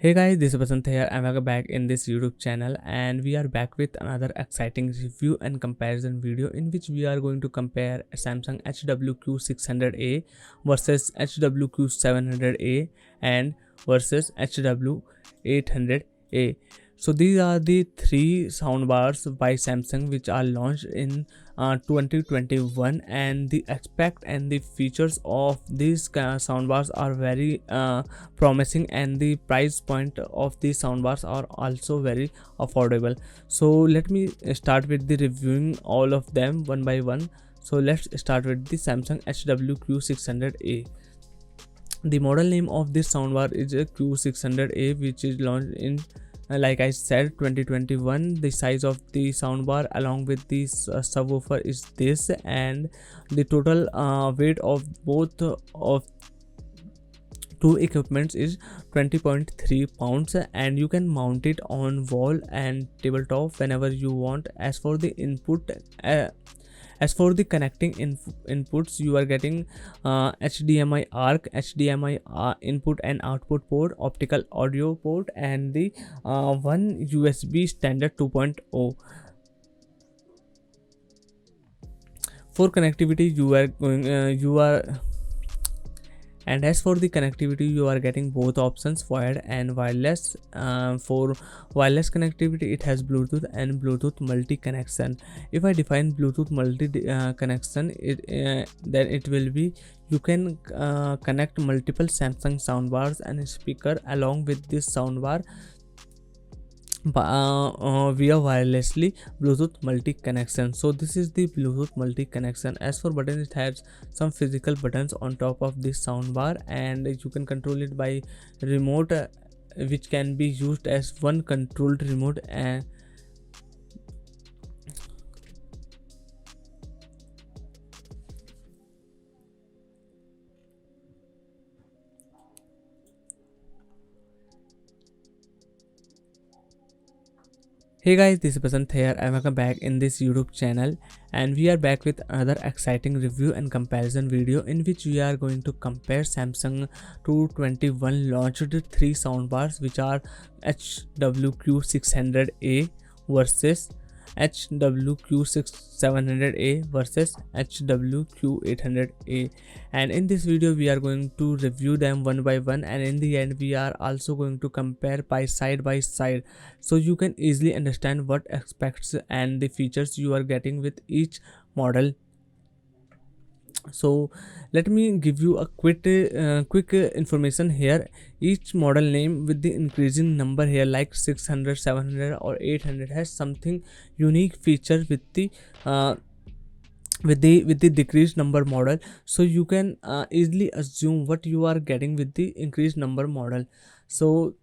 Hey guys, this is Basant here. I'm welcome back in this YouTube channel, and we are back with another exciting review and comparison video in which we are going to compare Samsung HWQ600A versus HWQ700A and versus HW800A. So these are the three soundbars by Samsung which are launched in 2021, and the aspect and the features of these soundbars are very promising, and the price point of these soundbars are also very affordable. So let me start with the reviewing all of them one by one. So let's start with the Samsung HWQ600A. The model name of this soundbar is a Q600A, which is launched in like I said 2021. The size of the soundbar along with the subwoofer is this, and the total weight of both of two equipments is 20.3 pounds, and you can mount it on wall and tabletop whenever you want. As for the input, as for the connecting inputs, you are getting HDMI ARC, HDMI input and output port, optical audio port, and the one USB standard 2.0. For connectivity, and as for the connectivity, you are getting both options, wired and wireless. For wireless connectivity, it has Bluetooth and Bluetooth multi connection. If I define Bluetooth multi connection, then it will be you can connect multiple Samsung soundbars and speaker along with this soundbar via wirelessly Bluetooth multi connection. So this is the Bluetooth multi connection. As for buttons, it has some physical buttons on top of this soundbar, and you can control it by remote, which can be used as one controlled remote. And hey guys, this is Basant here, and welcome back in this YouTube channel, and we are back with another exciting review and comparison video in which we are going to compare Samsung 221 launched three soundbars which are HWQ600A versus HWQ700A versus HWQ800A. And in this video we are going to review them one by one, and in the end we are also going to compare by side, so you can easily understand what aspects and the features you are getting with each model. So let me give you a quick information here. Each model name with the increasing number here, like 600, 700 or 800, has something unique feature with the decreased number model. So you can easily assume what you are getting with the increased number model. So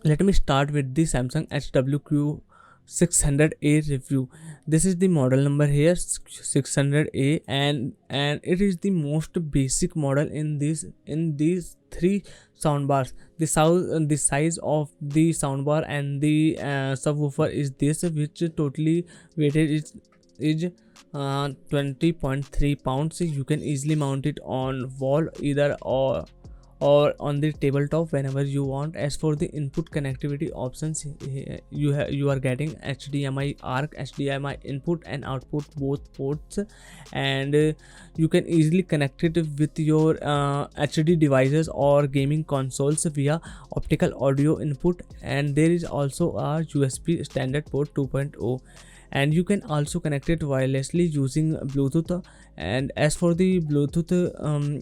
let me start with the Samsung HWQ 600A review. This is the model number here, 600A, and it is the most basic model in these three soundbars. The size of the soundbar and the subwoofer is this, which totally weighted is 20.3 pounds. You can easily mount it on wall either or on the tabletop whenever you want. As for the input connectivity options, you are getting HDMI ARC, HDMI input and output both ports, and you can easily connect it with your HD devices or gaming consoles via optical audio input, and there is also a USB standard port 2.0, and you can also connect it wirelessly using Bluetooth. And as for the Bluetooth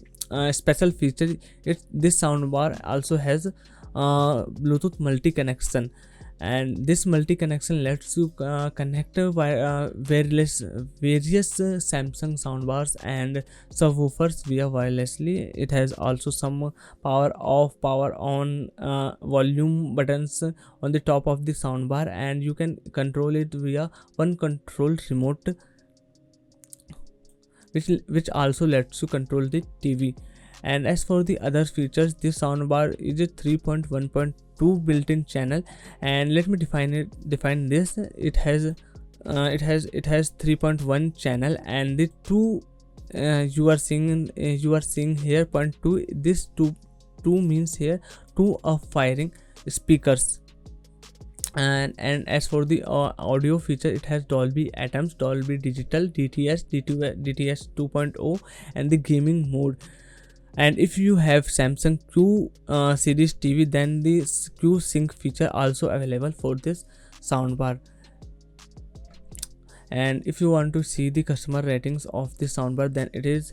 special feature, this soundbar also has Bluetooth multi connection, and this multi connection lets you connect various Samsung soundbars and subwoofers via wirelessly. It has also some power off, power on volume buttons on the top of the soundbar, and you can control it via one control remote, which also lets you control the TV. And as for the other features, this soundbar is a 3.1.2 built-in channel, and let me define this. It has 3.1 channel, and the two you are seeing here, point 2, this two 2 means here 2 of firing speakers. And as for the audio feature, it has Dolby Atmos, Dolby Digital, DTS, DTS 2.0, and the gaming mode. And if you have Samsung Q series TV, then the Q Sync feature also available for this soundbar. And if you want to see the customer ratings of this soundbar, then it is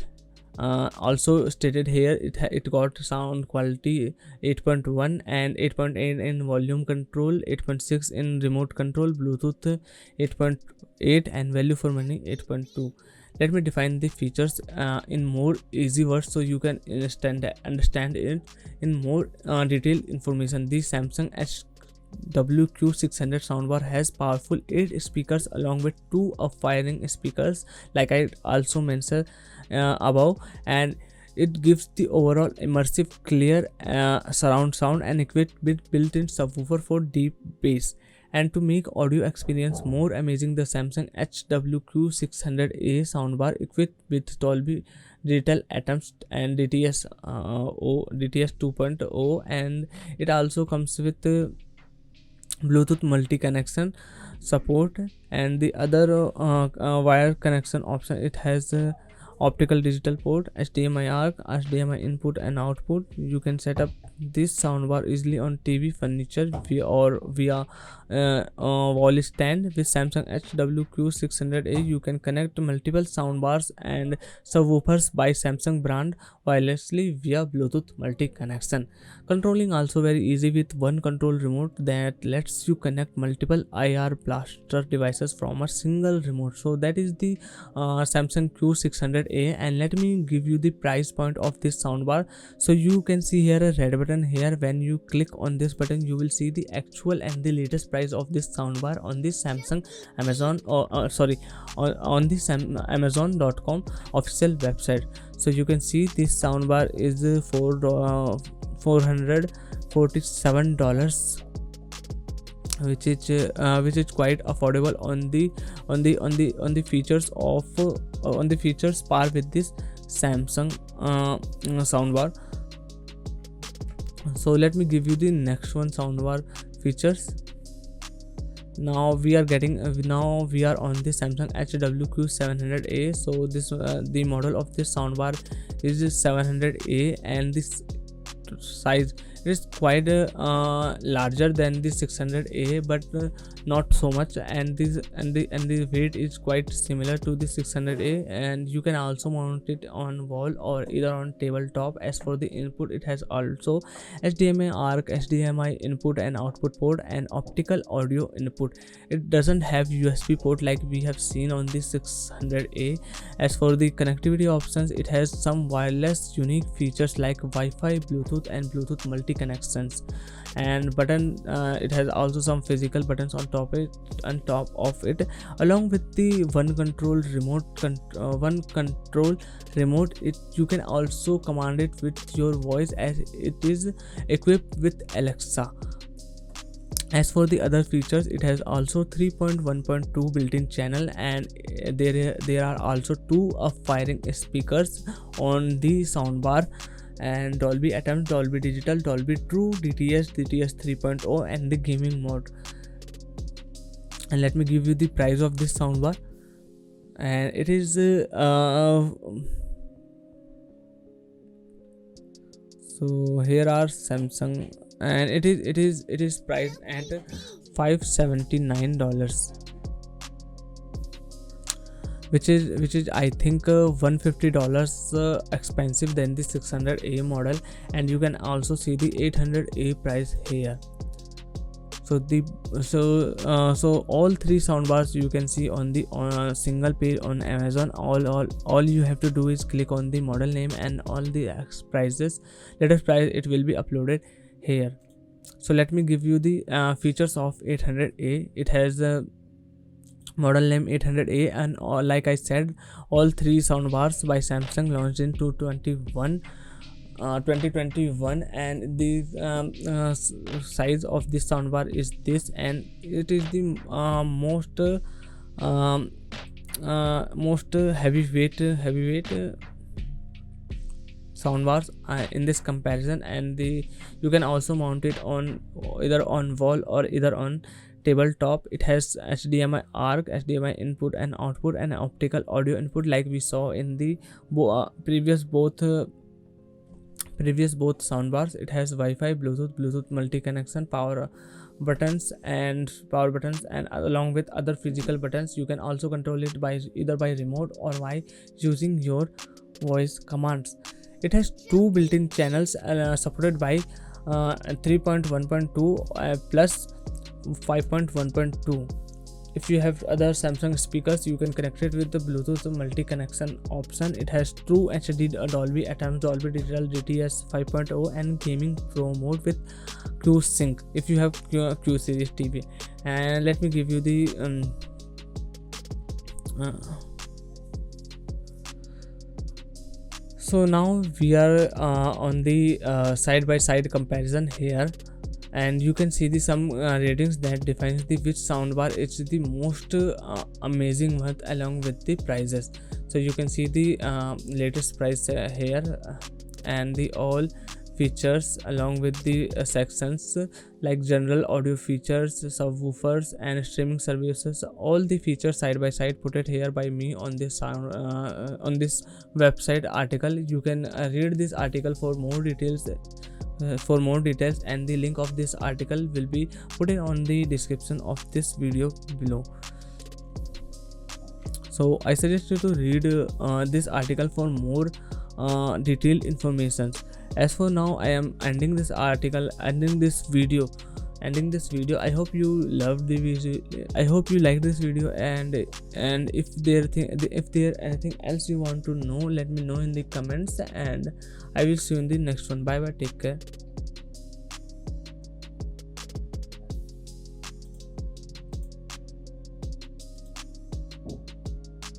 also stated here. It got sound quality 8.1 and 8.8 in volume control, 8.6 in remote control, Bluetooth 8.8, and value for money 8.2. Let me define the features in more easy words so you can understand it in more detailed information. The Samsung HWQ600 soundbar has powerful 8 speakers along with 2 of firing speakers, like I also mentioned above, and it gives the overall immersive clear surround sound and equipped with built-in subwoofer for deep bass. And to make audio experience more amazing, the Samsung HWQ600A soundbar equipped with Dolby Digital Atmos and DTS 2.0, and it also comes with Bluetooth multi-connection support and the other wire connection option. It has optical digital port, HDMI ARC, HDMI input and output. You can set up this soundbar easily on TV, furniture, via wall stand. With Samsung HWQ600A, you can connect multiple soundbars and subwoofers by Samsung brand wirelessly via Bluetooth multi-connection. Controlling also very easy with one control remote that lets you connect multiple IR blaster devices from a single remote. So that is the Samsung Q600A, and let me give you the price point of this soundbar. So you can see here a red button here. When you click on this button, you will see the actual and the latest price of this soundbar on the Samsung Amazon on the Amazon.com official website. So you can see this soundbar is $447, which is quite affordable on the features of on the features par with this Samsung soundbar. So let me give you the next one soundbar features. Now we are on the Samsung HWQ700A. So this the model of this soundbar is 700A, and this size is quite larger than the 600A, but not so much, and the weight is quite similar to the 600A, and you can also mount it on wall or either on tabletop. As for the input, it has also HDMI ARC, HDMI input and output port, and optical audio input. It doesn't have USB port like we have seen on the 600A. As for the connectivity options, it has some wireless unique features like Wi-Fi, Bluetooth and Bluetooth multi-connections, and button. It has also some physical buttons on top of it, along with the one control remote. You can also command it with your voice, as it is equipped with Alexa. As for the other features, it has also 3.1.2 built-in channel, and there are also 2 of firing speakers on the soundbar, and Dolby Atmos, Dolby Digital, Dolby True, DTS 3.0, and the gaming mode. And let me give you the price of this soundbar, and it is so here are Samsung, and it is priced at $579, which is I think $150 expensive than the 600A model. And you can also see the 800A price here. So all 3 soundbars you can see on a single page on Amazon. All you have to do is click on the model name and all the prices, latest price, it will be uploaded here. So let me give you the features of 800A. It has a model name 800A, and like I said, all 3 soundbars by Samsung launched in 2021, and the size of this soundbar is this, and it is the most heavyweight soundbars in this comparison, and you can also mount it on either on wall or either on tabletop. It has HDMI ARC, HDMI input and output, and optical audio input like we saw in the previous both soundbars. It has Wi-Fi, Bluetooth multi-connection, power buttons, and along with other physical buttons. You can also control it by either by remote or by using your voice commands. It has two built-in channels supported by 3.1.2 plus 5.1.2. If you have other Samsung speakers, you can connect it with the Bluetooth multi-connection option. It has true HD Dolby Atmos, Dolby Digital GTS 5.0 and Gaming Pro mode with Q Sync if you have Q series TV. And let me give you the so now we are on the side by side comparison here, and you can see the some ratings that defines the which soundbar is the most amazing one along with the prices. So you can see the latest price here, and the all features along with the sections like general audio features, subwoofers and streaming services. All the features side by side put it here by me on this on this website article. You can read this article for more details, and the link of this article will be put in on the description of this video below. So I suggest you to read this article for more detailed information. As for now, I am ending this video. I hope you loved the video. I hope you liked this video, and if there anything else you want to know, let me know in the comments, and I will see you in the next one. Bye bye, take care.